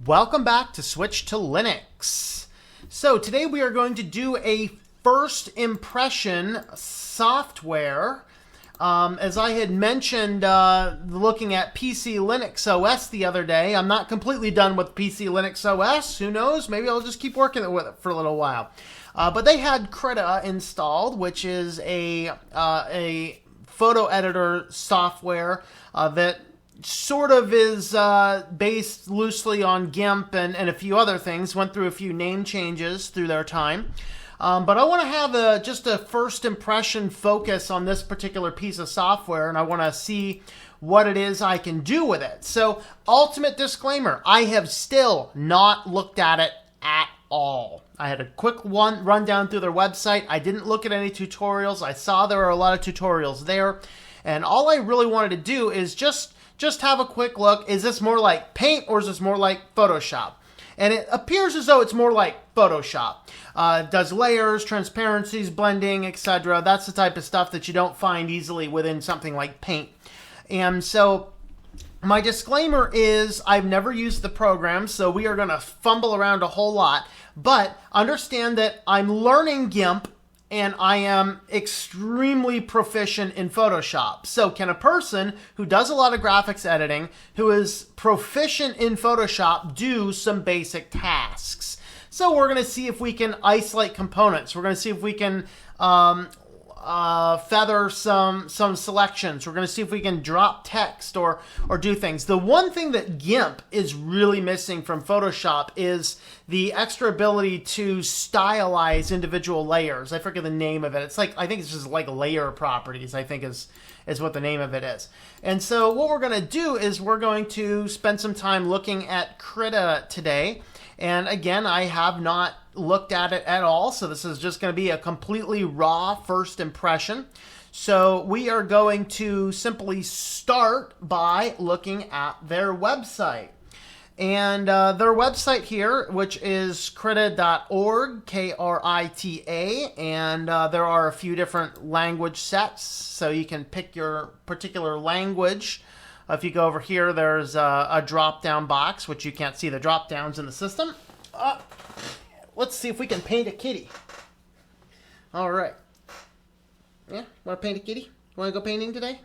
Welcome back to Switch to Linux. So today we are going to do a first impression software. As I had mentioned looking at PC Linux OS the other day, I'm not completely done with PC Linux OS. Who knows? Maybe I'll just keep working with it for a little while. But they had Krita installed, which is a photo editor software that sort of is based loosely on GIMP and a few other things. Went through a few name changes through their time. But I want to have just a first impression focus on this particular piece of software, and I want to see what it is I can do with it. So, ultimate disclaimer, I have still not looked at it at all. I had a quick run down through their website. I didn't look at any tutorials. I saw there were a lot of tutorials there, and all I really wanted to do is just have a quick look. Is this more like Paint or is this more like Photoshop? And it appears as though it's more like Photoshop. It does layers, transparencies, blending, etc. That's the type of stuff that you don't find easily within something like Paint. And so my disclaimer is I've never used the program, so we are going to fumble around a whole lot. But understand that I'm learning GIMP, and I am extremely proficient in Photoshop. So can a person who does a lot of graphics editing, who is proficient in Photoshop, do some basic tasks? So we're going to see if we can isolate components. We're going to see if we can feather some selections. We're going to see if we can drop text or do things. The one thing that GIMP is really missing from Photoshop is the extra ability to stylize individual layers. I forget the name of it. It's like, I think it's just like layer properties, I think is what the name of it is. And so what we're going to do is we're going to spend some time looking at Krita today. And again, I have not looked at it at all, so this is just going to be a completely raw first impression. So we are going to simply start by looking at their website. And their website here, which is krita.org, K-R-I-T-A, and there are a few different language sets, so you can pick your particular language. If you go over here, there's a drop-down box, which you can't see the drop-downs in the system. Let's see if we can paint a kitty. All right. Yeah, want to paint a kitty? Want to go painting today?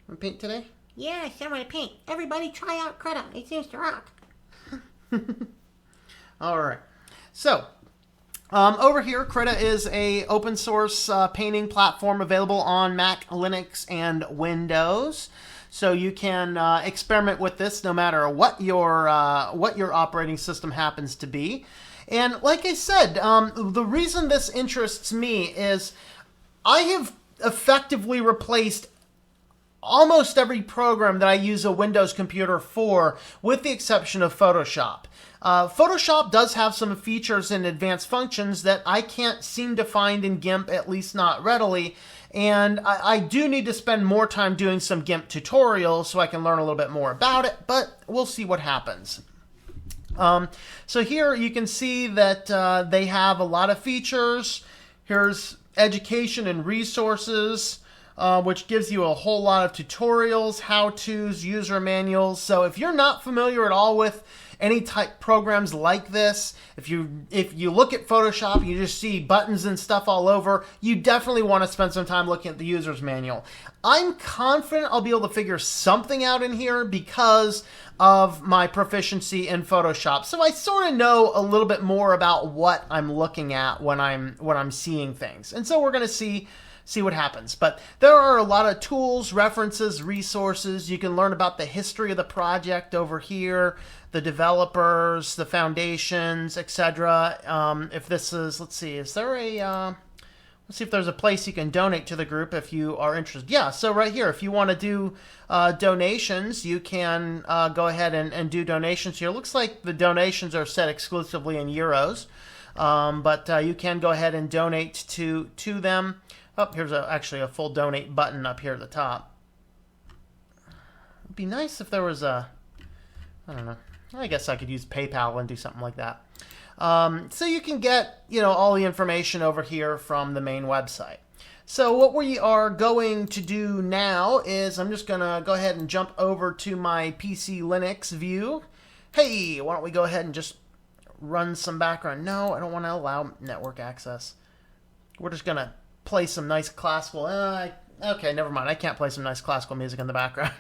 Want to paint today? Yes, I want to paint. Everybody try out Krita. It seems to rock. All right. So, over here, Krita is a open source painting platform available on Mac, Linux, and Windows. So you can experiment with this no matter what your operating system happens to be. And like I said, the reason this interests me is I have effectively replaced almost every program that I use a Windows computer for, with the exception of Photoshop. Photoshop does have some features and advanced functions that I can't seem to find in GIMP, at least not readily. And I do need to spend more time doing some GIMP tutorials so I can learn a little bit more about it, but we'll see what happens. So here you can see that they have a lot of features. Here's education and resources, which gives you a whole lot of tutorials, how-tos, user manuals. So if you're not familiar at all with any type programs like this, if you look at Photoshop and you just see buttons and stuff all over, you definitely want to spend some time looking at the user's manual. I'm confident I'll be able to figure something out in here because of my proficiency in Photoshop. So I sort of know a little bit more about what I'm looking at when I'm seeing things. And so we're going to see what happens. But there are a lot of tools, references, resources. You can learn about the history of the project over here, the developers, the foundations, etc. If this is, let's see, is there a... let's see if there's a place you can donate to the group if you are interested. Yeah, so right here, if you want to do donations, you can go ahead and do donations here. Looks like the donations are set exclusively in euros, but you can go ahead and donate to them. Oh, here's actually a full donate button up here at the top. It'd be nice if there was I don't know. I guess I could use PayPal and do something like that. So you can get, all the information over here from the main website. So what we are going to do now is I'm just going to go ahead and jump over to my PC Linux view. Hey, why don't we go ahead and just run some background? No, I don't want to allow network access. We're just going to play some nice classical. Okay, never mind. I can't play some nice classical music in the background.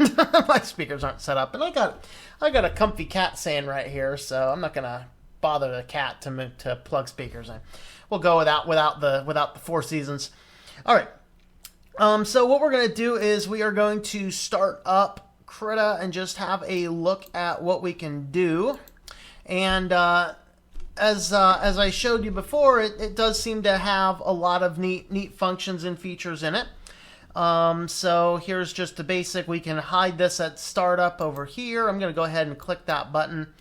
My speakers aren't set up. And I got a comfy cat saying right here, so I'm not going to bother the cat to plug speakers in. We'll go without the Four Seasons. All right. So what we're going to do is we are going to start up Krita and just have a look at what we can do. And as I showed you before, it does seem to have a lot of neat functions and features in it. So here's just the basic. We can hide this at startup over here. I'm going to go ahead and click that button.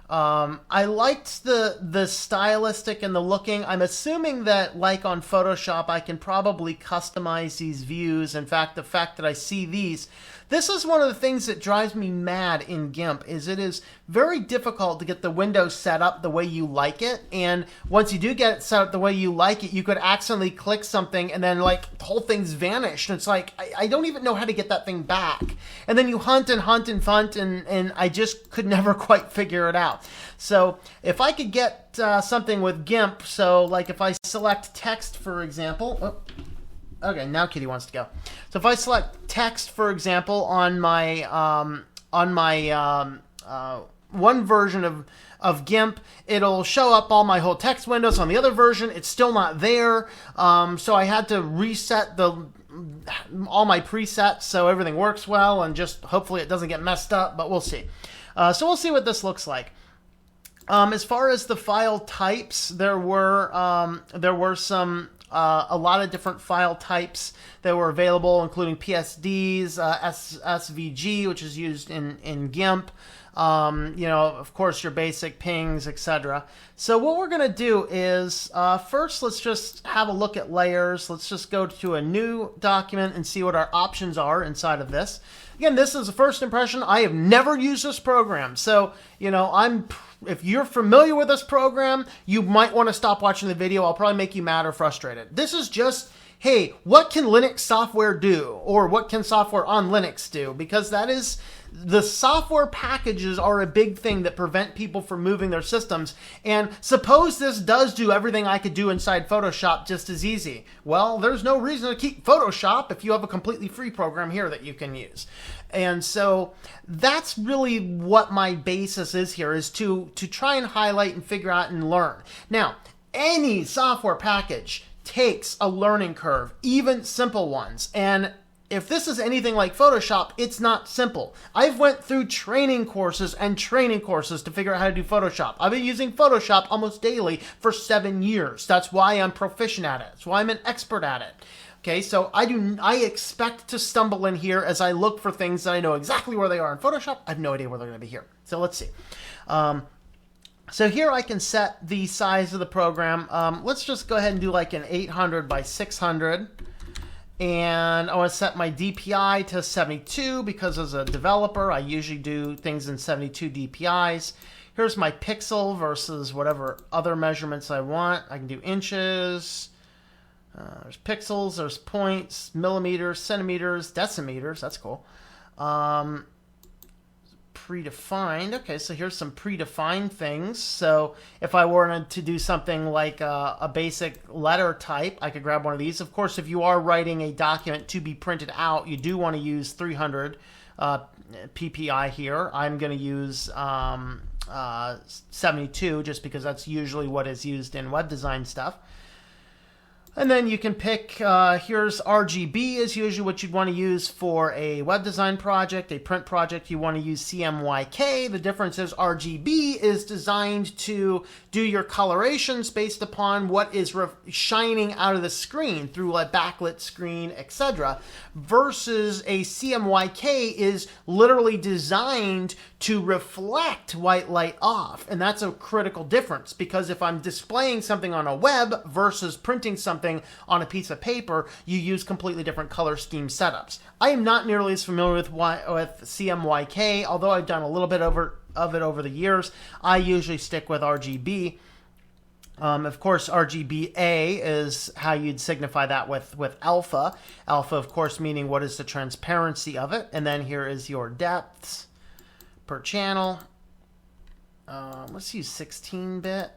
I liked the stylistic and the looking. I'm assuming that, like on Photoshop, I can probably customize these views. In fact, the fact that I see these, this is one of the things that drives me mad in GIMP, is it is very difficult to get the window set up the way you like it. And once you do get it set up the way you like it, you could accidentally click something and then like the whole thing's vanished. And it's like, I don't even know how to get that thing back. And then you hunt and I just could never quite figure it out. So if I could get something with GIMP, so like if I select text, for example, okay, now Kitty wants to go. So if I select text, for example, on my one version of GIMP, it'll show up all my whole text windows. On the other version, it's still not there. So I had to reset all my presets so everything works well, and just hopefully it doesn't get messed up, but we'll see. So we'll see what this looks like. As far as the file types, there were some a lot of different file types that were available, including PSDs, SVG, which is used in GIMP. Of course, your basic pings, etc. So what we're going to do is, first, let's just have a look at layers. Let's just go to a new document and see what our options are inside of this. Again, this is a first impression. I have never used this program. So, if you're familiar with this program, you might want to stop watching the video. I'll probably make you mad or frustrated. This is just, hey, what can Linux software do? Or what can software on Linux do? Because that is, the software packages are a big thing that prevent people from moving their systems. And suppose this does do everything I could do inside Photoshop just as easy. Well, there's no reason to keep Photoshop if you have a completely free program here that you can use. And so that's really what my basis is here, is to try and highlight and figure out and learn. Now, any software package takes a learning curve, even simple ones. And if this is anything like Photoshop, it's not simple. I've went through training courses to figure out how to do Photoshop. I've been using Photoshop almost daily for 7 years. That's why I'm proficient at it. That's why I'm an expert at it. Okay, so I expect to stumble in here as I look for things that I know exactly where they are in Photoshop. I have no idea where they're going to be here. So let's see. So here I can set the size of the program. Let's just go ahead and do like an 800 by 600. And I want to set my DPI to 72 because as a developer, I usually do things in 72 DPIs. Here's my pixel versus whatever other measurements I want. I can do inches. There's pixels, there's points, millimeters, centimeters, decimeters. That's cool. Predefined. Okay, so here's some predefined things. So if I wanted to do something like a basic letter type, I could grab one of these. Of course, if you are writing a document to be printed out, you do want to use 300 ppi here. I'm going to use 72 just because that's usually what is used in web design stuff. And then you can pick, here's RGB is usually what you'd want to use for a web design project. A print project, you want to use CMYK. The difference is RGB is designed to do your colorations based upon what is shining out of the screen through a backlit screen, etc. Versus a CMYK is literally designed to reflect white light off. And that's a critical difference, because if I'm displaying something on a web versus printing something on a piece of paper, you use completely different color scheme setups. I am not nearly as familiar with CMYK, although I've done a little bit of it over the years. I usually stick with RGB. Of course, RGBA is how you'd signify that with alpha. Alpha, of course, meaning what is the transparency of it. And then here is your depths per channel. let's use 16-bit.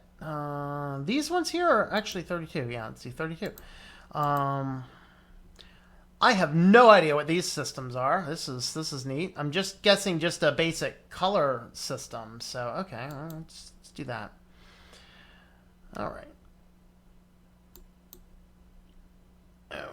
These ones here are actually 32. Yeah, let's do 32. I have no idea what these systems are. This is neat. I'm just guessing just a basic color system. So, okay, let's do that. All right.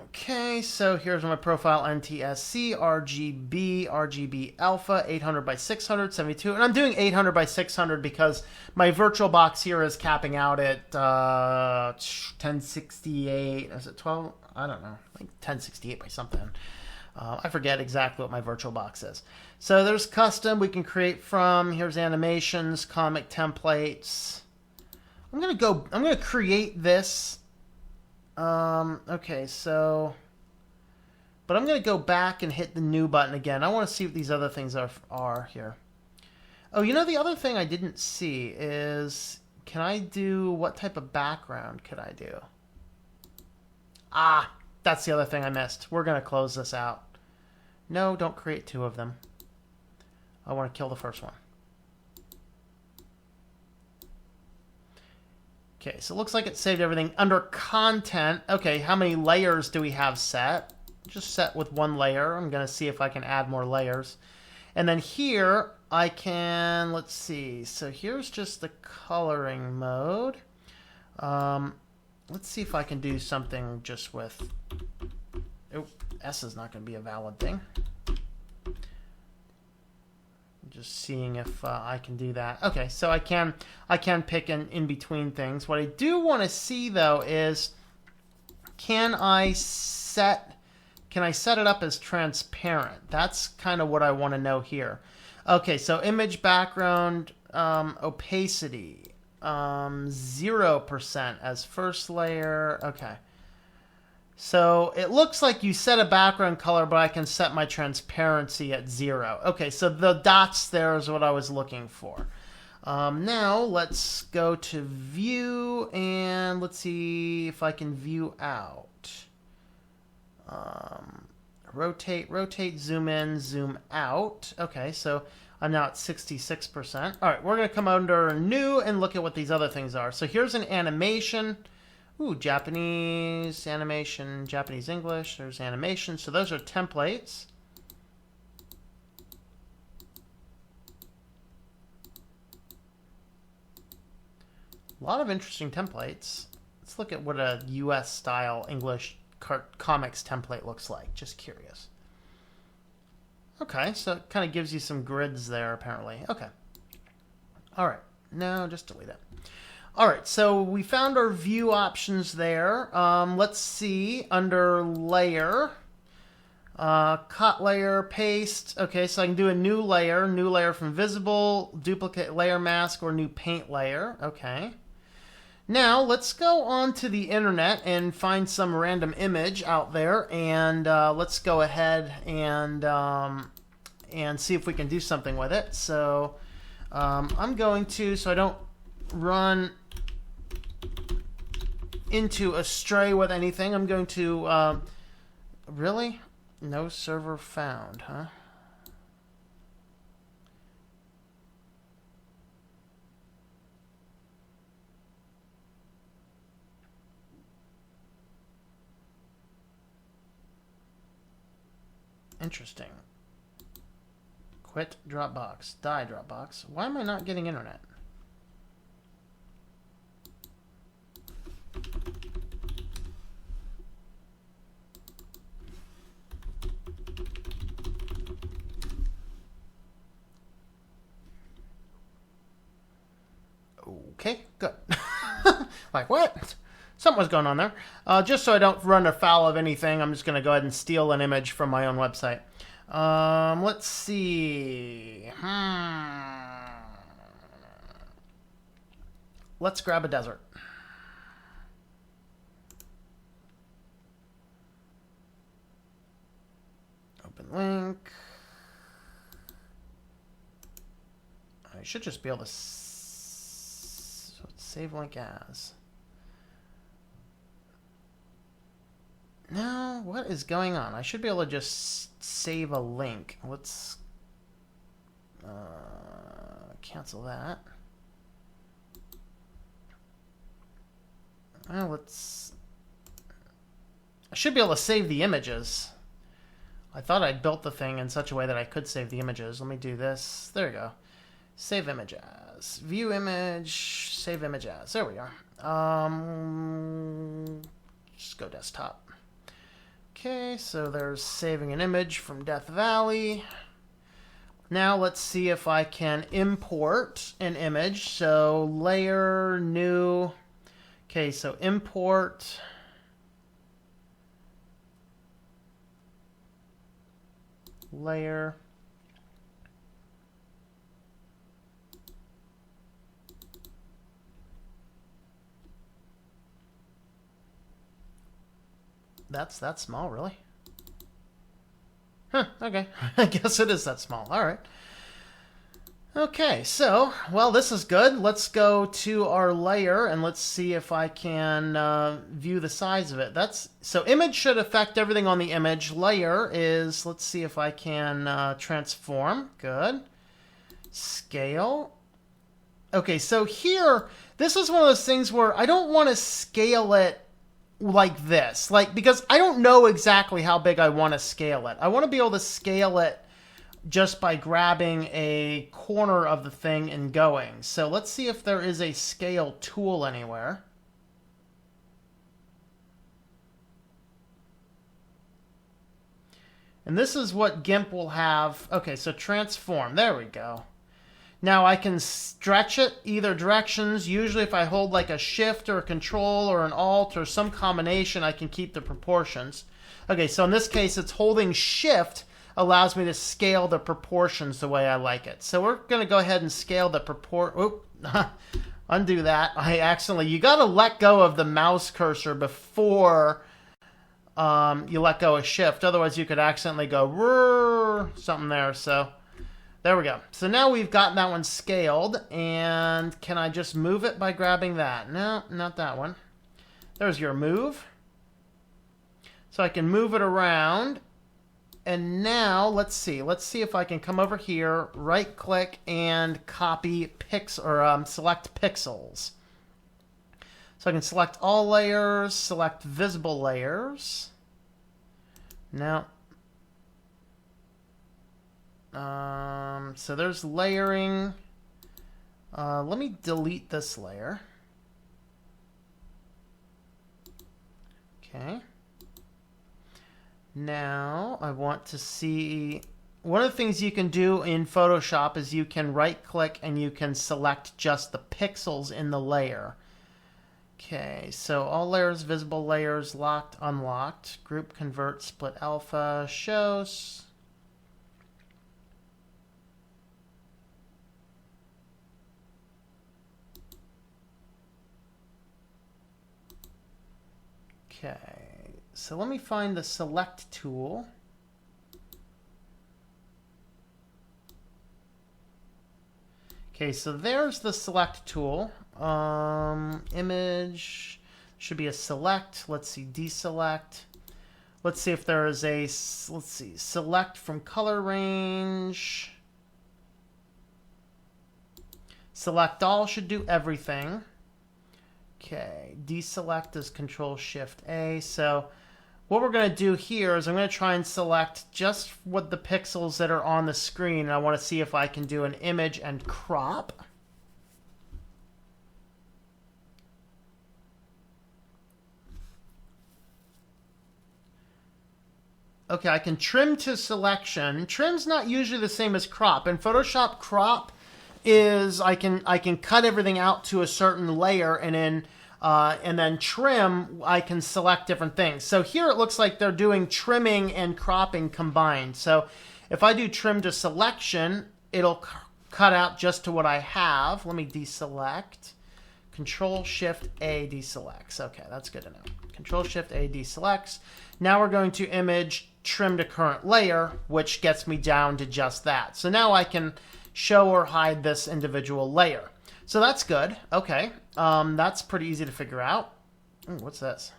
Okay, so here's my profile: NTSC, RGB, RGB alpha, 800 by 600, 72. And I'm doing 800 by 600 because my VirtualBox here is capping out at 1068. Is it 12? I don't know. Like 1068 by something. I forget exactly what my VirtualBox is. So there's custom we can create from. Here's animations, comic templates. I'm gonna create this. Okay, so, but I'm going to go back and hit the new button again. I want to see what these other things are here. Oh, you know, the other thing I didn't see is, can I do, what type of background could I do? Ah, that's the other thing I missed. We're going to close this out. No, don't create two of them. I want to kill the first one. Okay, so it looks like it saved everything. Under content, okay, how many layers do we have set? Just set with one layer. I'm going to see if I can add more layers. And then here, I can, let's see. So here's just the coloring mode. Let's see if I can do something just with, oh, S is not going to be a valid thing. Just seeing if I can do that. Okay, so I can pick in between things. What I do want to see though is, can I set it up as transparent? That's kind of what I want to know here. Okay, so image background opacity 0% as first layer. Okay. So it looks like you set a background color, but I can set my transparency at 0. Okay, so the dots there is what I was looking for. Now let's go to view and let's see if I can view out. Rotate, zoom in, zoom out. Okay, so I'm now at 66%. All right, we're going to come under new and look at what these other things are. So here's an animation. Ooh, Japanese animation, Japanese English, there's animation. So those are templates. A lot of interesting templates. Let's look at what a US style English comics template looks like. Just curious. Okay, so it kind of gives you some grids there apparently. Okay. All right, no, just delete it. All right, so we found our view options there. Let's see, under layer, cut layer, paste. Okay, so I can do a new layer from visible, duplicate layer mask, or new paint layer. Okay. Now, let's go on to the internet and find some random image out there, and let's go ahead and see if we can do something with it. So I'm going to, so I don't run into a stray with anything, I'm going to, really? No server found, huh? Interesting. Quit Dropbox. Die Dropbox. Why am I not getting internet? Okay, good. Like, what? Something was going on there. Just so I don't run afoul of anything, I'm just going to go ahead and steal an image from my own website. Let's see. Let's grab a desert. Open link. I should just be able to save link as. No, what is going on? I should be able to just save a link. Let's cancel that. Well, let's... I should be able to save the images. I thought I'd built the thing in such a way that I could save the images. Let me do this. There we go. Save image as. View image. Save image as. There we are. Just go desktop. Okay, so there's saving an image from Death Valley. Now let's see if I can import an image. So layer, new. Okay, so import. Layer. That's that small, really? Huh, okay. I guess it is that small. All right. Okay, so, well, this is good. Let's go to our layer and let's see if I can view the size of it. So image should affect everything on the image. Layer is, let's see if I can transform. Good. Scale. Okay, so here, this is one of those things where I don't want to scale it like this. Because I don't know exactly how big I want to scale it. I want to be able to scale it just by grabbing a corner of the thing and going. So let's see if there is a scale tool anywhere. And this is what GIMP will have. Okay, so transform. There we go. Now I can stretch it either directions. Usually if I hold like a shift or a control or an alt or some combination, I can keep the proportions. Okay, so in this case, it's holding shift allows me to scale the proportions the way I like it. So we're going to go ahead and scale the undo that. You got to let go of the mouse cursor before you let go of shift. Otherwise, you could accidentally go something there. So there we go. So now we've got that one scaled. And can I just move it by grabbing that? No, not that one. There's your move. So I can move it around. And now, let's see. Let's see if I can come over here, right-click, and copy select pixels. So I can select all layers, select visible layers. Now, so there's layering. Let me delete this layer. Okay. Now, I want to see... One of the things you can do in Photoshop is you can right-click and you can select just the pixels in the layer. Okay, so all layers, visible layers, locked, unlocked, group, convert, split alpha, shows. Okay. So let me find the select tool. Okay, so there's the select tool. Image should be a select. Let's see, deselect. Let's see if there is a, let's see, select from color range. Select all should do everything. Okay, deselect is Control-Shift-A. So what we're going to do here is I'm going to try and select just what the pixels that are on the screen. And I want to see if I can do an image and crop. Okay, I can trim to selection. Trim's not usually the same as crop. In Photoshop, crop is I can cut everything out to a certain layer, and then trim, I can select different things. So here it looks like they're doing trimming and cropping combined. So if I do trim to selection, it'll cut out just to what I have. Let me deselect. Control-Shift-A deselects. Okay, that's good to know. Control-Shift-A deselects. Now we're going to image trim to current layer, which gets me down to just that. So now I can show or hide this individual layer. So that's good. Okay. That's pretty easy to figure out. Ooh, what's this?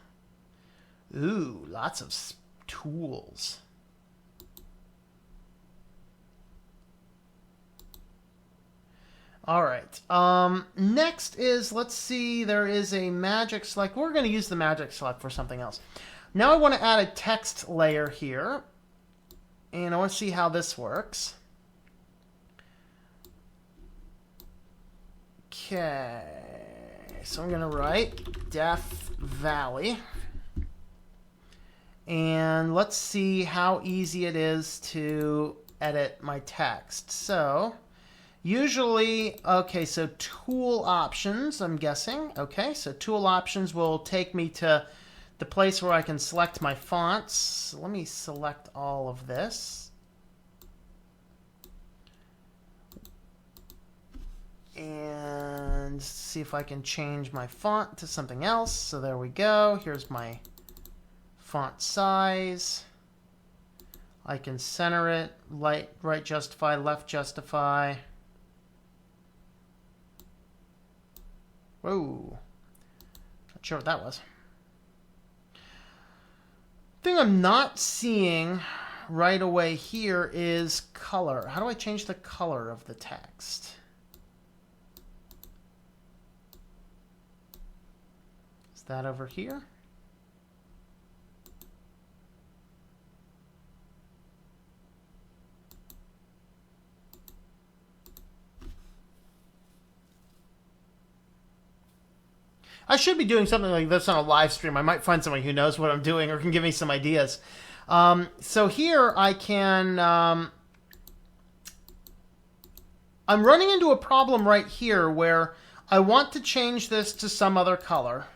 Ooh, lots of tools. All right. Next is, let's see, there is a magic select. We're going to use the magic select for something else. Now I want to add a text layer here. And I want to see how this works. Okay. So I'm going to write Death Valley. And let's see how easy it is to edit my text. So usually, okay, so tool options, I'm guessing. Okay, so tool options will take me to the place where I can select my fonts. So let me select all of this. And see if I can change my font to something else. So there we go. Here's my font size. I can center it, right justify, left justify. Whoa. Not sure what that was. Thing I'm not seeing right away here is color. How do I change the color of the text? Is that over here? I should be doing something like this on a live stream. I might find somebody who knows what I'm doing or can give me some ideas. So here I can... I'm running into a problem right here where I want to change this to some other color.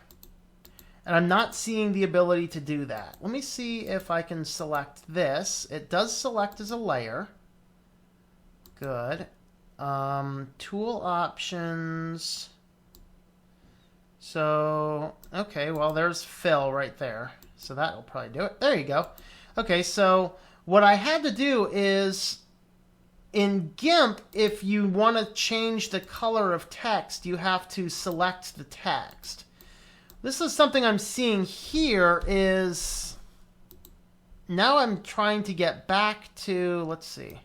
And I'm not seeing the ability to do that. Let me see if I can select this. It does select as a layer. Good. Tool options... So, okay, well, there's fill right there. So that'll probably do it. There you go. Okay, so what I had to do is, in GIMP, if you want to change the color of text, you have to select the text. This is something I'm seeing here is, now I'm trying to get back to, let's see.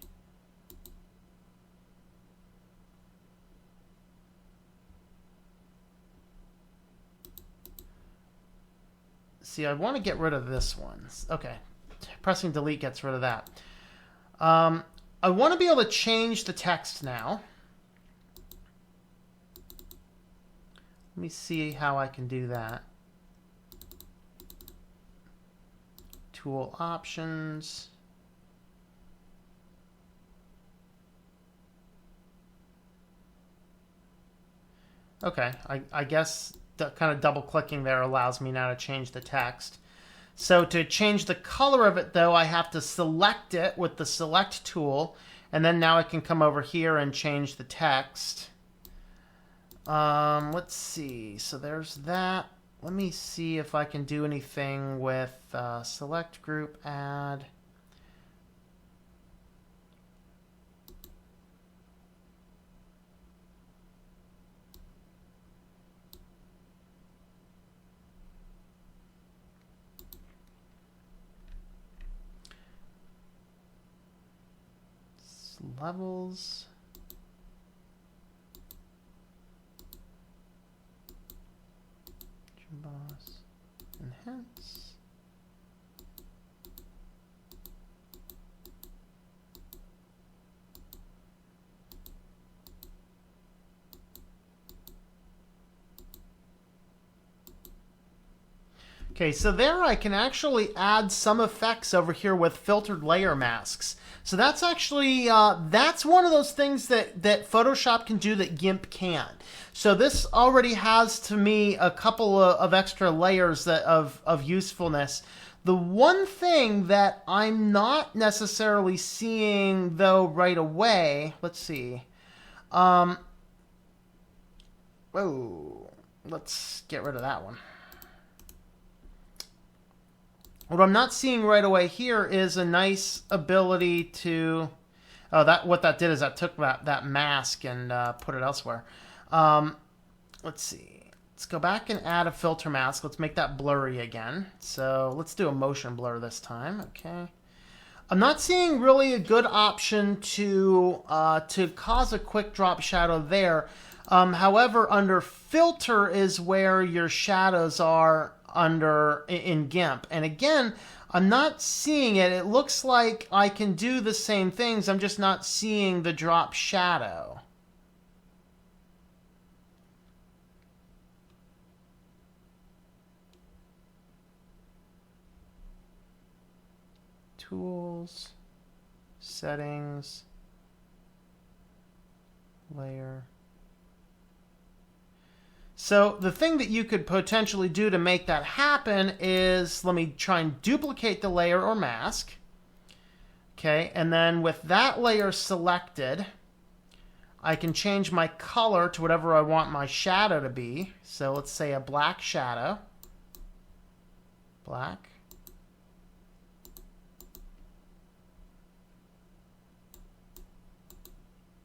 See, I want to get rid of this one. Okay. Pressing delete gets rid of that. I want to be able to change the text now. Let me see how I can do that. Tool options. Okay, I guess kind of double clicking there allows me now to change the text. So to change the color of it though, I have to select it with the select tool, and then now I can come over here and change the text. Let's see, so there's that. Let me see if I can do anything with select group add. Levels. Boss. Enhance. Okay, so there I can actually add some effects over here with filtered layer masks. So that's actually, that's one of those things that Photoshop can do that GIMP can't. So this already has, to me, a couple of extra layers of usefulness. The one thing that I'm not necessarily seeing, though, right away, let's see. Whoa, let's get rid of that one. What I'm not seeing right away here is a nice ability to... Oh, what that did is that took that mask and put it elsewhere. Let's see. Let's go back and add a filter mask. Let's make that blurry again. So let's do a motion blur this time. Okay. I'm not seeing really a good option to cause a quick drop shadow there. However, under filter is where your shadows are under in GIMP. And again, I'm not seeing it. It looks like I can do the same things. I'm just not seeing the drop shadow. Tools, settings, layer. So the thing that you could potentially do to make that happen is, let me try and duplicate the layer or mask. Okay, and then with that layer selected, I can change my color to whatever I want my shadow to be. So let's say a black shadow. Black.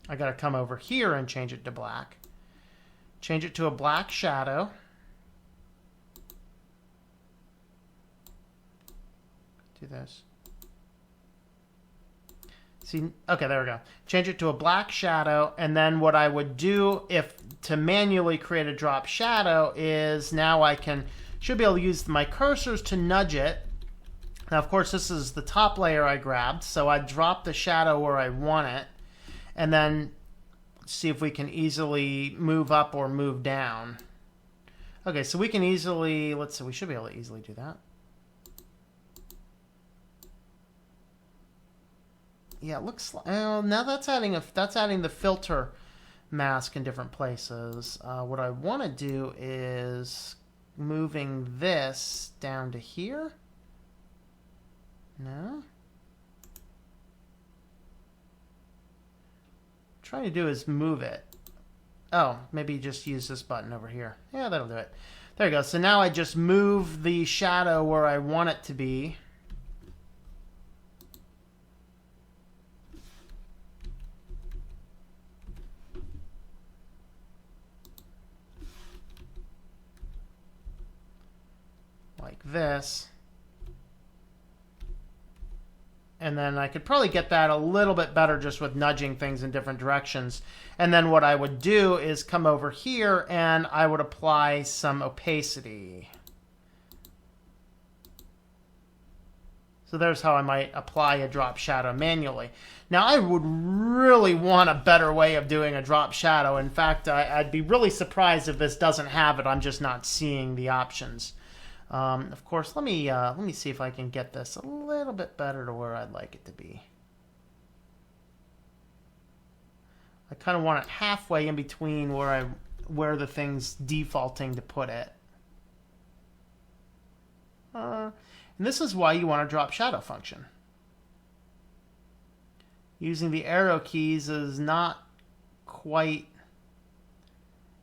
I got to come over here and change it to black. Change it to a black shadow. Do this. See, okay, there we go. Change it to a black shadow, and then what I would do if to manually create a drop shadow is now I should be able to use my cursors to nudge it. Now, of course, this is the top layer I grabbed, so I drop the shadow where I want it. And then see if we can easily move up or move down. Okay, so we can easily, let's see, we should be able to easily do that. Yeah, it looks like, now that's adding the filter mask in different places. What I want to do is moving this down to here. No. Trying to do is move it. Oh, maybe just use this button over here. Yeah, that'll do it. There you go. So now I just move the shadow where I want it to be. Like this. And then I could probably get that a little bit better just with nudging things in different directions. And then what I would do is come over here and I would apply some opacity. So there's how I might apply a drop shadow manually. Now I would really want a better way of doing a drop shadow. In fact, I'd be really surprised if this doesn't have it. I'm just not seeing the options. Of course, let me see if I can get this a little bit better to where I'd like it to be. I kind of want it halfway in between where the thing's defaulting to put it. And this is why you want a drop shadow function. Using the arrow keys is not quite,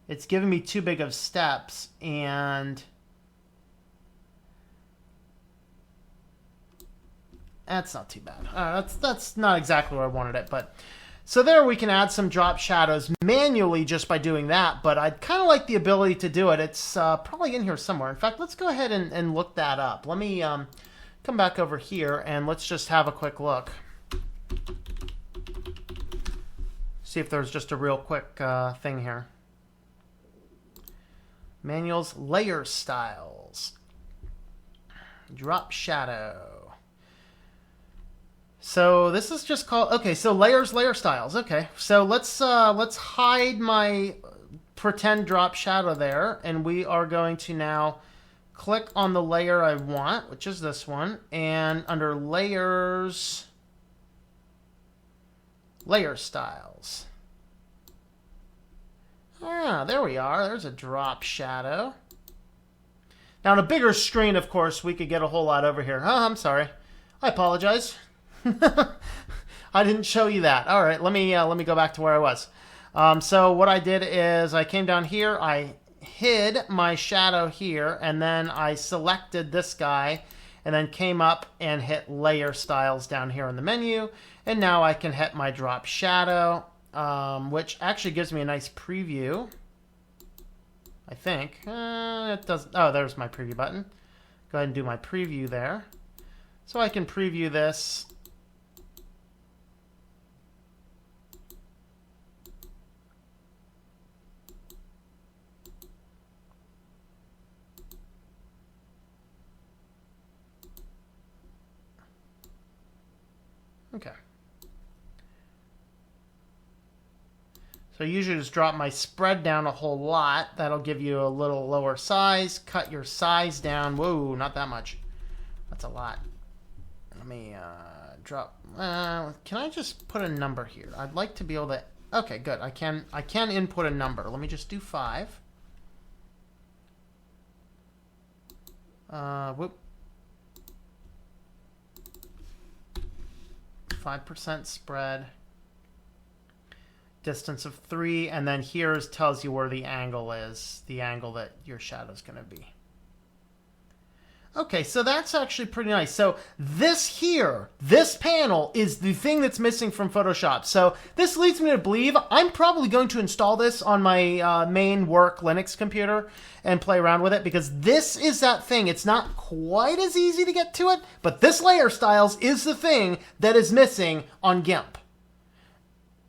it's giving me too big of steps, and that's not too bad. That's not exactly where I wanted it, but so there we can add some drop shadows manually just by doing that, but I'd kind of like the ability to do it. It's probably in here somewhere. In fact, let's go ahead and look that up. Let me come back over here and let's just have a quick look. See if there's just a real quick thing here. Manuals, layer styles, drop shadow. So this is just called, okay, so layers, layer styles. Okay, so let's hide my pretend drop shadow there, and we are going to now click on the layer I want, which is this one, and under layers, layer styles. Ah, there we are. There's a drop shadow. Now on a bigger screen, of course, we could get a whole lot over here. Oh, I'm sorry. I apologize. I didn't show you that. All right, let me go back to where I was. So what I did is I came down here, I hid my shadow here, and then I selected this guy, and then came up and hit layer styles down here in the menu, and now I can hit my drop shadow, which actually gives me a nice preview. I think it doesn't. Oh, there's my preview button. Go ahead and do my preview there, so I can preview this Okay. So I usually just drop my spread down a whole lot. That'll give you a little lower size. Cut your size down. Whoa, not that much. That's a lot. Let me drop. Can I just put a number here? I'd like to be able to. Okay, good. I can input a number. Let me just do 5. Whoop. 5% spread. Distance of 3, and then here tells you where the angle is, the angle that your shadow is going to be. Okay, so that's actually pretty nice. So this here, this panel, is the thing that's missing from Photoshop. So this leads me to believe I'm probably going to install this on my main work Linux computer and play around with it, because this is that thing. It's not quite as easy to get to it, but this layer styles is the thing that is missing on GIMP.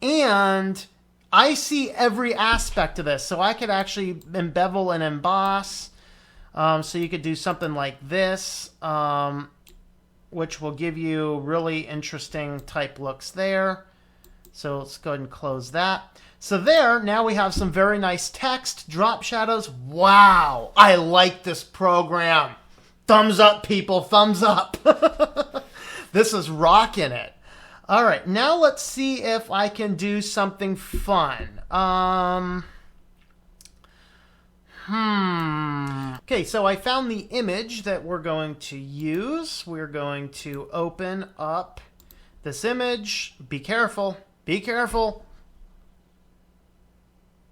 And I see every aspect of this. So I could actually embevel and emboss. So you could do something like this, which will give you really interesting type looks there. So let's go ahead and close that. So there, now we have some very nice text, drop shadows. Wow, I like this program. Thumbs up, people, thumbs up. This is rocking it. All right, now let's see if I can do something fun. Okay, so I found the image that we're going to use. We're going to open up this image. Be careful. Be careful.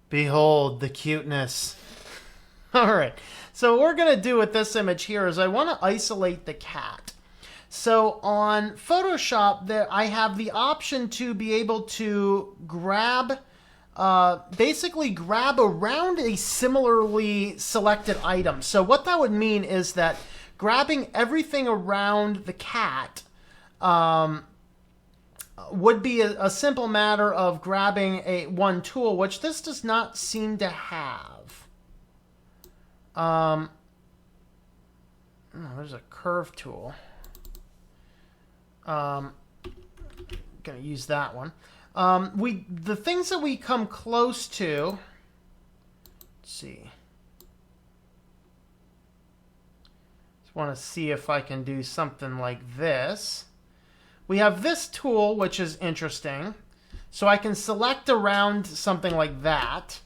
Behold the cuteness. All right, so what we're going to do with this image here is I want to isolate the cat. So on Photoshop, I have the option to be able to grab, basically grab around a similarly selected item. So what that would mean is that grabbing everything around the cat would be a simple matter of grabbing one tool, which this does not seem to have. Oh, there's a curve tool. Gonna use that one. The things that we come close to, let's see. Just want to see if I can do something like this. We have this tool, which is interesting. So I can select around something like that.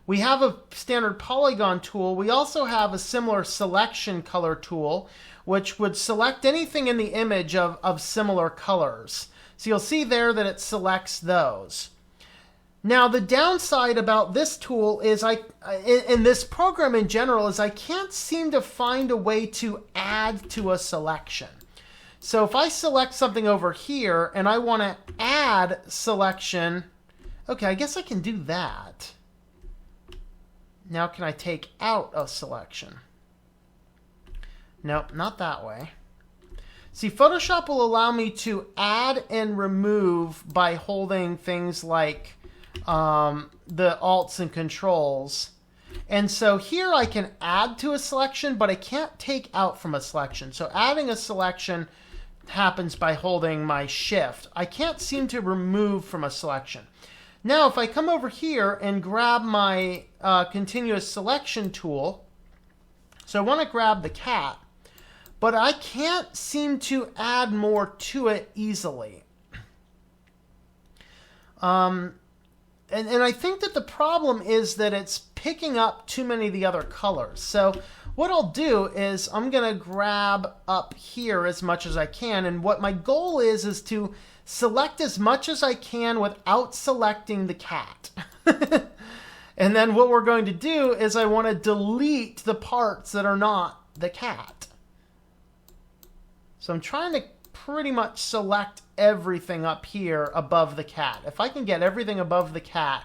We have a standard polygon tool. We also have a similar selection color tool, which would select anything in the image of similar colors. So you'll see there that it selects those. Now, the downside about this tool is in this program in general, is I can't seem to find a way to add to a selection. So if I select something over here and I want to add selection, okay, I guess I can do that. Now can I take out a selection? Nope, not that way. See, Photoshop will allow me to add and remove by holding things like the Alts and Controls. And so here I can add to a selection, but I can't take out from a selection. So adding a selection happens by holding my Shift. I can't seem to remove from a selection. Now, if I come over here and grab my continuous selection tool, so I want to grab the cat, but I can't seem to add more to it easily. And I think that the problem is that it's picking up too many of the other colors. So what I'll do is I'm going to grab up here as much as I can. And what my goal is to select as much as I can without selecting the cat. And then what we're going to do is I want to delete the parts that are not the cat. So I'm trying to pretty much select everything up here above the cat. If I can get everything above the cat,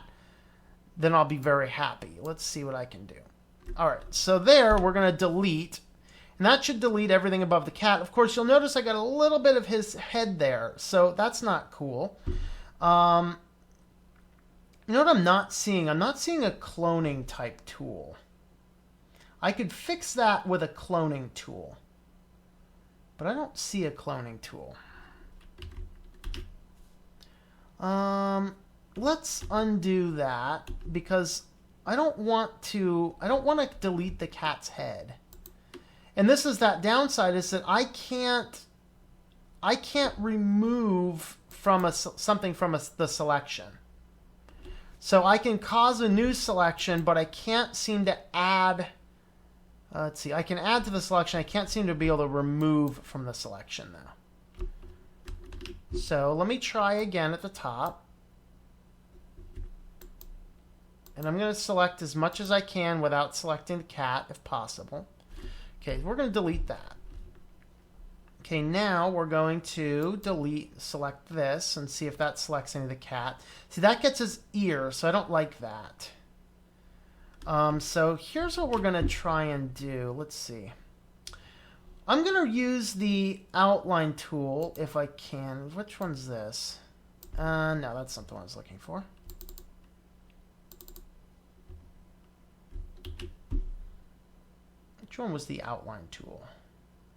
then I'll be very happy. Let's see what I can do. All right, so there we're going to delete, and that should delete everything above the cat. Of course, you'll notice I got a little bit of his head there, so that's not cool. You know what I'm not seeing? I'm not seeing a cloning type tool. I could fix that with a cloning tool, but I don't see a cloning tool. Let's undo that because I don't want to delete the cat's head. And this is that downside, is that I can't remove from something from the selection. So I can cause a new selection, but I can't seem to add. Let's see, I can add to the selection. I can't seem to be able to remove from the selection now. So let me try again at the top. And I'm going to select as much as I can without selecting the cat if possible. Okay, we're going to delete that. Okay, now we're going to select this and see if that selects any of the cat. See, that gets his ear, so I don't like that. So here's what we're going to try and do. Let's see. I'm going to use the outline tool if I can. Which one's this? No, that's not the one I was looking for. Which one was the outline tool?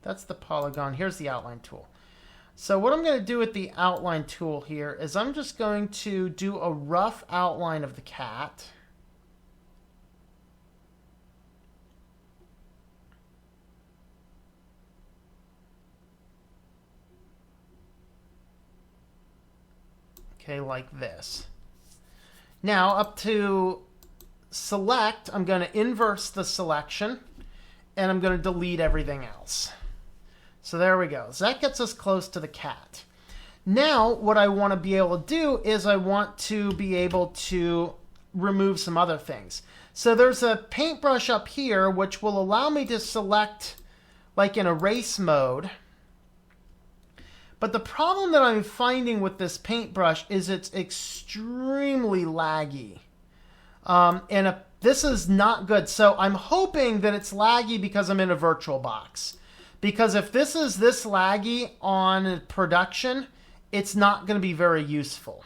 That's the polygon. Here's the outline tool. So what I'm going to do with the outline tool here is I'm just going to do a rough outline of the cat. Okay, like this. Now up to select, I'm going to inverse the selection and I'm going to delete everything else. So there we go. So that gets us close to the cat. Now what I want to be able to do is I want to be able to remove some other things. So there's a paintbrush up here which will allow me to select like in erase mode. But the problem that I'm finding with this paintbrush is it's extremely laggy. This is not good. So I'm hoping that it's laggy because I'm in a VirtualBox. Because if this is this laggy on production, it's not going to be very useful.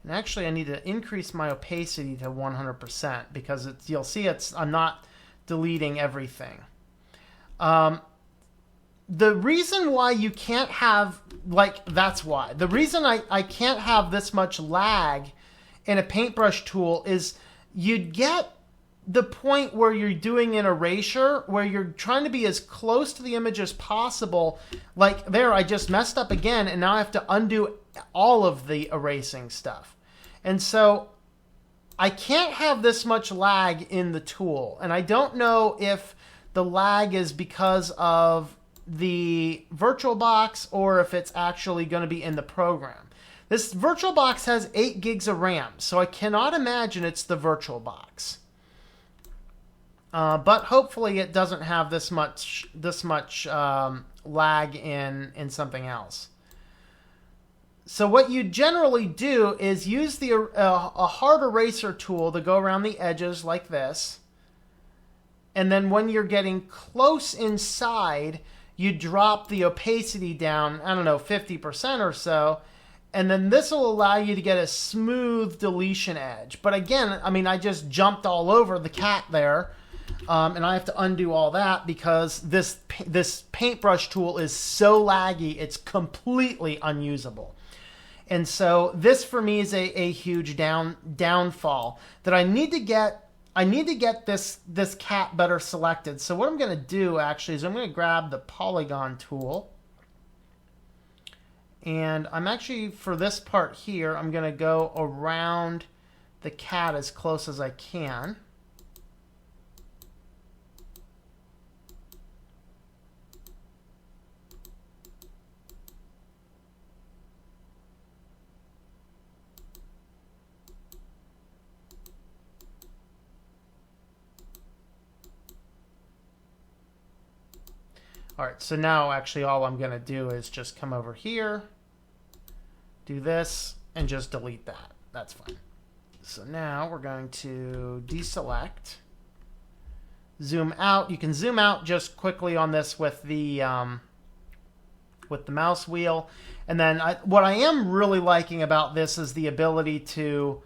And actually, I need to increase my opacity to 100% because you'll see I'm not deleting everything. The reason why you can't have, that's why. The reason I can't have this much lag in a paintbrush tool is you'd get the point where you're doing an erasure, where you're trying to be as close to the image as possible. Like there, I just messed up again, and now I have to undo all of the erasing stuff. And so I can't have this much lag in the tool. And I don't know if the lag is because of the VirtualBox or if it's actually going to be in the program. This VirtualBox has 8 gigs of RAM, so I cannot imagine it's the VirtualBox. But hopefully it doesn't have this much lag in something else. So what you generally do is use a hard eraser tool to go around the edges like this. And then when you're getting close inside, you drop the opacity down, 50% or so. And then this will allow you to get a smooth deletion edge. But again, I just jumped all over the cat there. And I have to undo all that because this paintbrush tool is so laggy, it's completely unusable. And so this for me is a huge downfall that I need to get this cat better selected. So what I'm going to do actually is I'm going to grab the polygon tool. And I'm actually, for this part here, I'm going to go around the cat as close as I can. All right, so now actually all I'm going to do is just come over here, do this, and just delete that. That's fine. So now we're going to deselect, zoom out. You can zoom out just quickly on this with the mouse wheel. And then what I am really liking about this is the ability to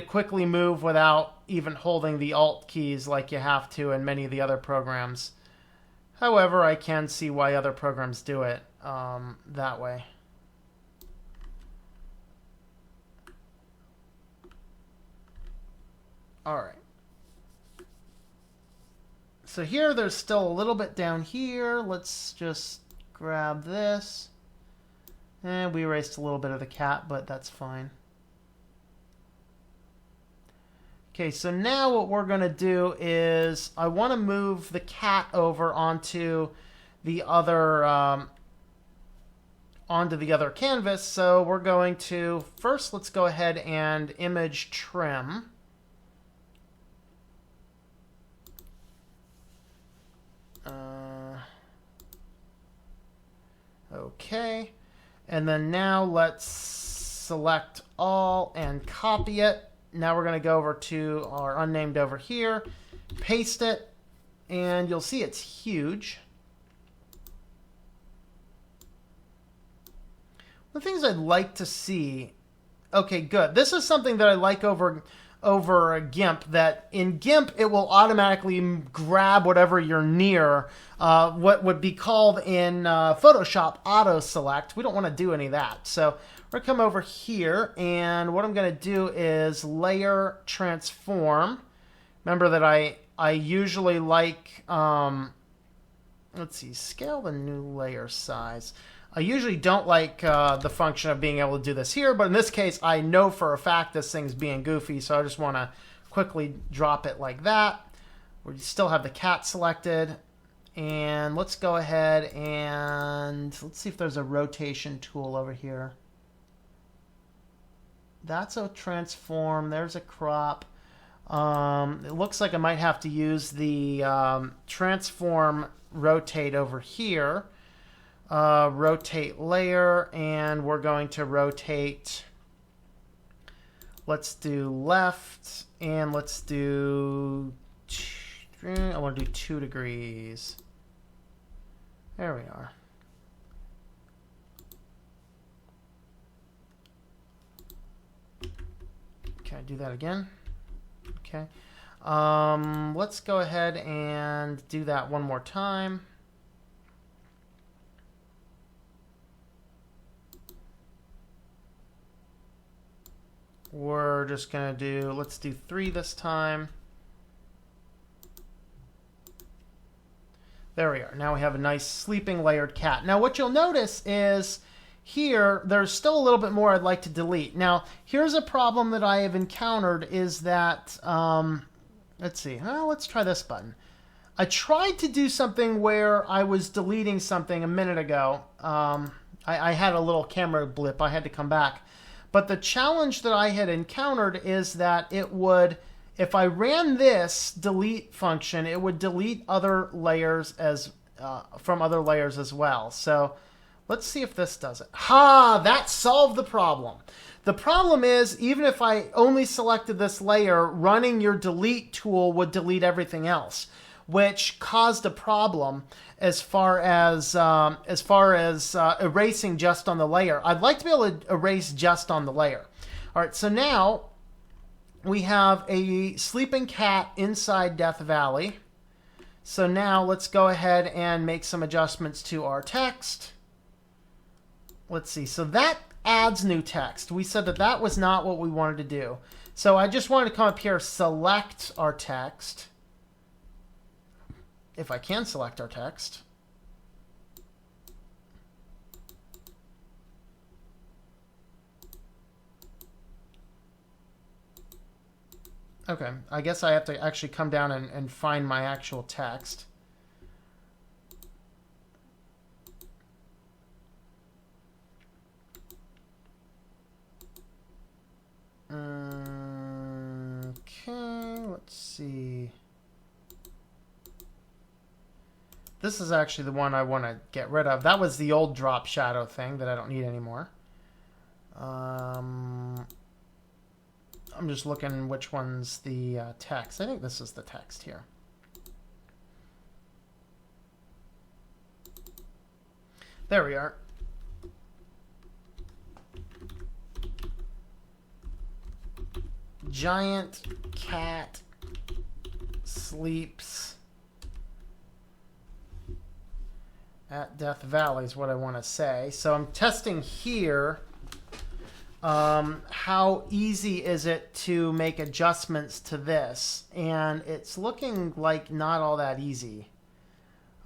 quickly move without even holding the Alt keys like you have to in many of the other programs. However, I can see why other programs do it that way. All right. So here, there's still a little bit down here. Let's just grab this. And we erased a little bit of the cat, but that's fine. Okay, so now what we're going to do is I want to move the cat over onto the other canvas. So we're going to first, let's go ahead and image trim. Okay. And then now let's select all and copy it. Now we're going to go over to our unnamed over here, paste it, and you'll see it's huge. The things I'd like to see. Okay, good. This is something that I like over GIMP, that in GIMP it will automatically grab whatever you're near, what would be called in Photoshop auto select. We don't want to do any of that. So we're going to come over here, and what I'm going to do is layer transform. Remember that I usually like, let's see, scale the new layer size. I usually don't like the function of being able to do this here, but in this case, I know for a fact this thing's being goofy, so I just want to quickly drop it like that. We still have the cat selected, and let's go ahead and let's see if there's a rotation tool over here. That's a transform. There's a crop. It looks like I might have to use the transform rotate over here. Rotate layer, and we're going to rotate, let's do left, and let's do, I want to do 2 degrees. There we are. Can I do that again? Okay. Let's go ahead and do that one more time. We're just going to do, let's do 3 this time. There we are. Now we have a nice sleeping layered cat. Now what you'll notice is here, there's still a little bit more I'd like to delete. Now, here's a problem that I have encountered is that, let's see, let's try this button. I tried to do something where I was deleting something a minute ago. I had a little camera blip. I had to come back. But the challenge that I had encountered is that it would, if I ran this delete function, it would delete other layers from other layers as well. So let's see if this does it. Ha! That solved the problem. The problem is, even if I only selected this layer, running your delete tool would delete everything else, which caused a problem as far as erasing just on the layer. I'd like to be able to erase just on the layer. All right, so now we have a sleeping cat inside Death Valley. So now let's go ahead and make some adjustments to our text. Let's see. So that adds new text. We said that that was not what we wanted to do. So I just wanted to come up here, select our text. If I can select our text. Okay, I guess I have to actually come down and find my actual text. Okay, let's see. This is actually the one I want to get rid of. That was the old drop shadow thing that I don't need anymore. I'm just looking which one's the text. I think this is the text here. There we are. Giant cat sleeps at Death Valley is what I want to say. So I'm testing here. How easy is it to make adjustments to this? And it's looking like not all that easy.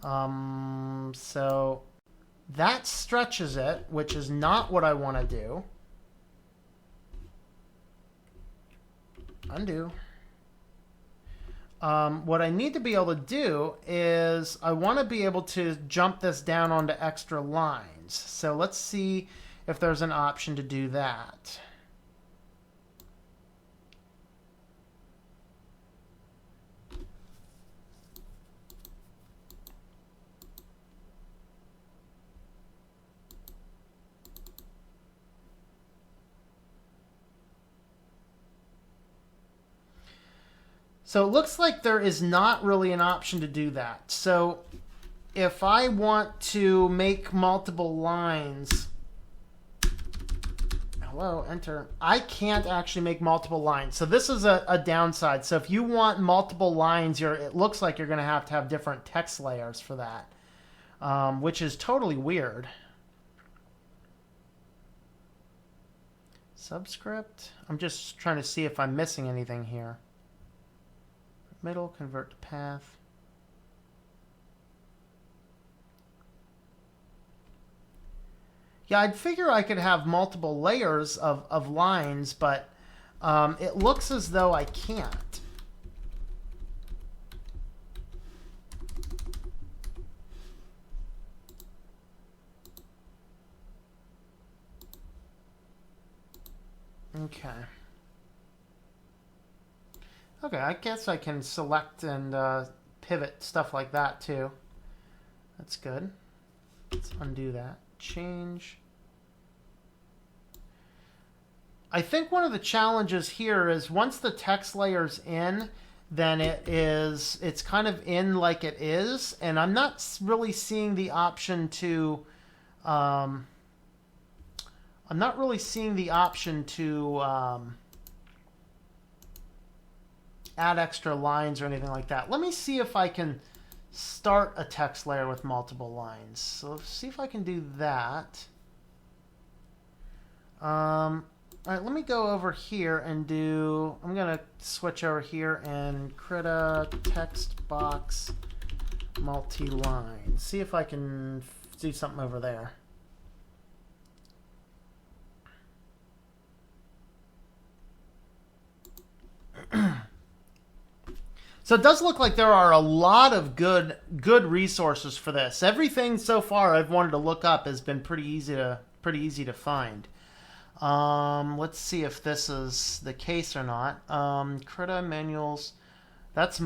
So that stretches it, which is not what I want to do. Undo. What I need to be able to do is I want to be able to jump this down onto extra lines. So let's see if there's an option to do that. So it looks like there is not really an option to do that. So if I want to make multiple lines, hello, enter, I can't actually make multiple lines. So this is a downside. So if you want multiple lines, it looks like you're going to have different text layers for that, which is totally weird. Subscript. I'm just trying to see if I'm missing anything here. Middle, convert to path. Yeah, I'd figure I could have multiple layers of lines, but it looks as though I can't. Okay. Okay, I guess I can select and pivot stuff like that too. That's good. Let's undo that. Change. I think one of the challenges here is once the text layer's in, then it's kind of in like it is, and I'm not really seeing the option to add extra lines or anything like that. Let me see if I can start a text layer with multiple lines. So let's see if I can do that. All right, let me go over here and I'm going to switch over here and Krita text box multi-line. See if I can do something over there. So it does look like there are a lot of good resources for this. Everything so far I've wanted to look up has been pretty easy to find. Let's see if this is the case or not. Krita manuals. That's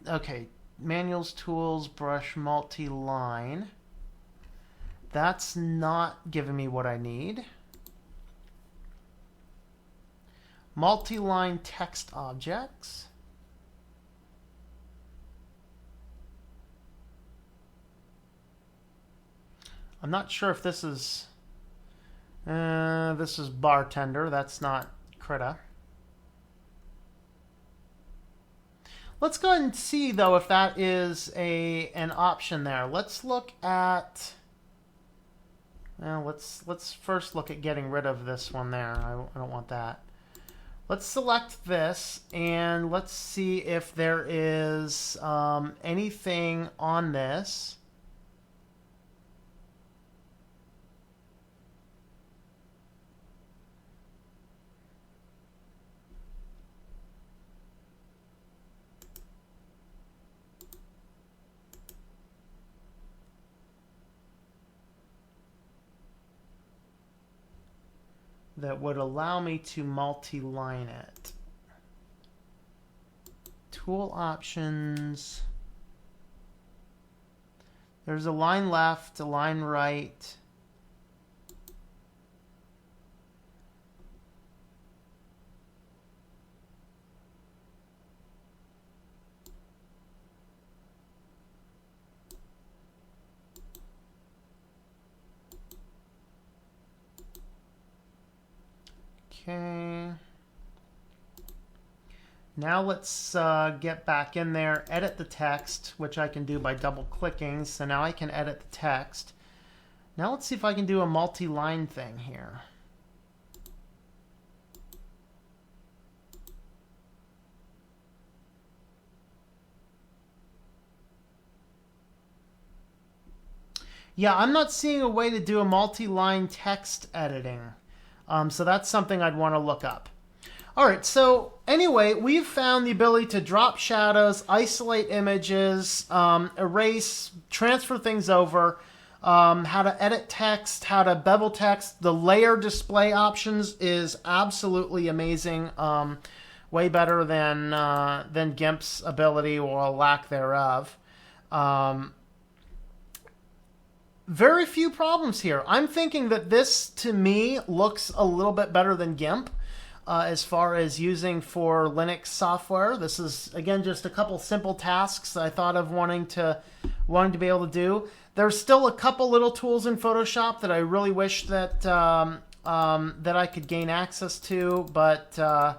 okay. Manuals, tools, brush, multi-line. That's not giving me what I need. Multi-line text objects. I'm not sure if this is bartender. That's not Krita. Let's go ahead and see though if that is an option there. Let's look at. Well, let's first look at getting rid of this one there. I don't want that. Let's select this and let's see if there is anything on this. That would allow me to multi-line it. Tool options. There's a line left, a line right. Okay. Now let's get back in there, edit the text, which I can do by double clicking. So now I can edit the text. Now let's see if I can do a multi-line thing here. Yeah, I'm not seeing a way to do a multi-line text editing. So that's something I'd want to look up. All right, so anyway, we've found the ability to drop shadows, isolate images, erase, transfer things over, how to edit text, how to bevel text. The layer display options is absolutely amazing. Way better than GIMP's ability or lack thereof. Very few problems here. I'm thinking that this, to me, looks a little bit better than GIMP as far as using for Linux software. This is, again, just a couple simple tasks I thought of wanting to be able to do. There's still a couple little tools in Photoshop that I really wish that that I could gain access to, but I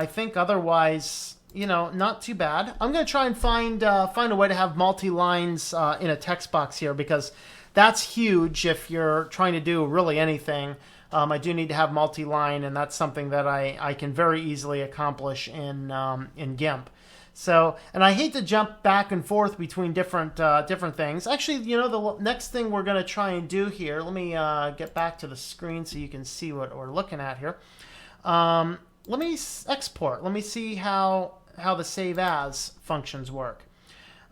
think otherwise, not too bad. I'm going to try and find a way to have multi-lines in a text box here, because that's huge if you're trying to do really anything. I do need to have multi-line, and that's something that I can very easily accomplish in GIMP. So, and I hate to jump back and forth between different things. Actually, the next thing we're going to try and do here, let me get back to the screen so you can see what we're looking at here. Let me export. Let me see how the save as functions work.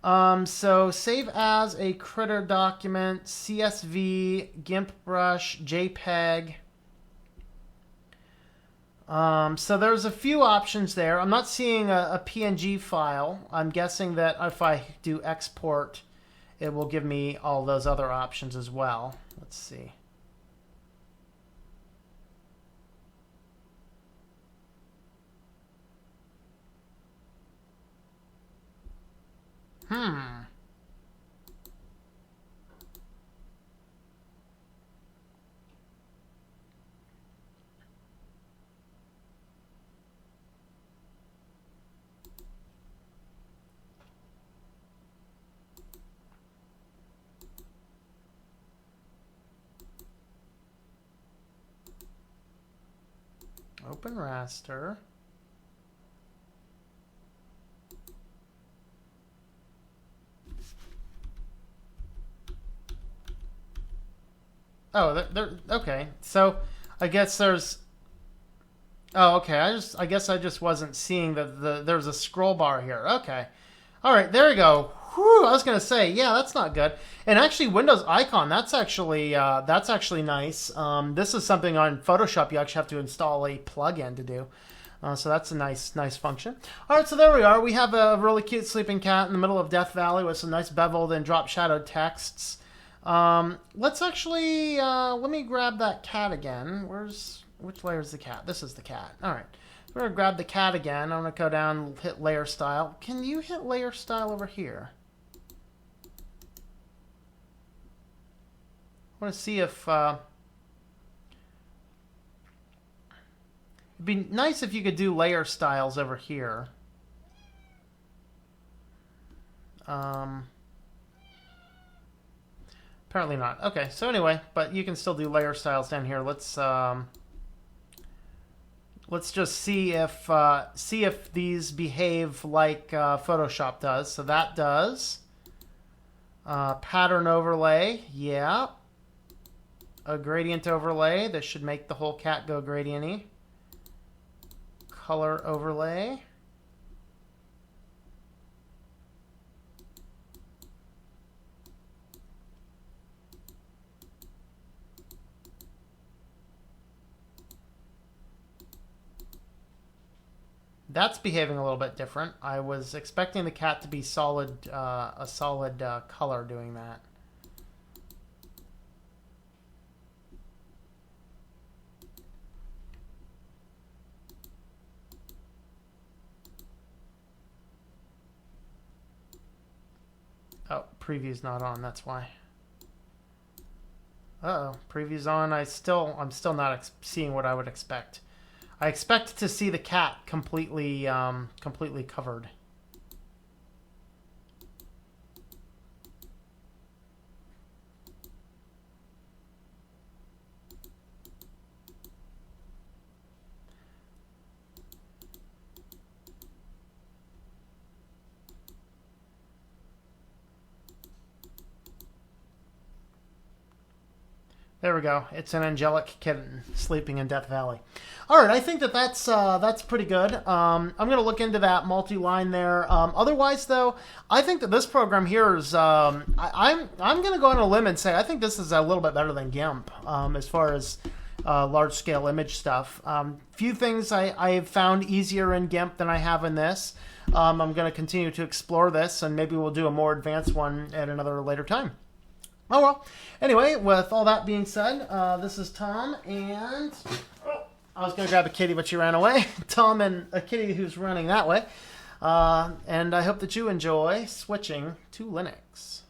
So save as a Krita document, CSV, GIMP brush, JPEG. So there's a few options there. I'm not seeing a PNG file. I'm guessing that if I do export, it will give me all those other options as well. Let's see. Open raster. Oh, okay. So I guess there's. Oh, okay. I guess I just wasn't seeing that there's a scroll bar here. Okay. All right. There we go. Whew, I was gonna say, yeah, that's not good. And actually, Windows icon. That's actually nice. This is something on Photoshop you actually have to install a plugin to do. So that's a nice function. All right, so there we are. We have a really cute sleeping cat in the middle of Death Valley with some nice beveled and drop shadowed texts. Let's actually let me grab that cat again. Which layer is the cat? This is the cat. All right. We're going to grab the cat again. I'm going to go down, hit layer style. Can you hit layer style over here? I want to see if it'd be nice if you could do layer styles over here. Apparently not. Okay, so anyway, but you can still do layer styles down here. Let's just see if these behave like Photoshop does. So that does. Pattern overlay, yeah. A gradient overlay. This should make the whole cat go gradient-y. Color overlay. That's behaving a little bit different. I was expecting the cat to be a solid color doing that. Oh, preview's not on. That's why. Uh-oh, preview's on. I'm still not seeing what I would expect. I expect to see the cat completely covered. There we go. It's an angelic kitten sleeping in Death Valley. All right, I think that's pretty good. I'm going to look into that multi-line there. Otherwise, though, I think that this program here is. I'm going to go on a limb and say I think this is a little bit better than GIMP as far as large-scale image stuff. Few things I've found easier in GIMP than I have in this. I'm going to continue to explore this, and maybe we'll do a more advanced one at another later time. Oh, well. Anyway, with all that being said, this is Tom, and I was going to grab a kitty, but she ran away. Tom and a kitty who's running that way. And I hope that you enjoy switching to Linux.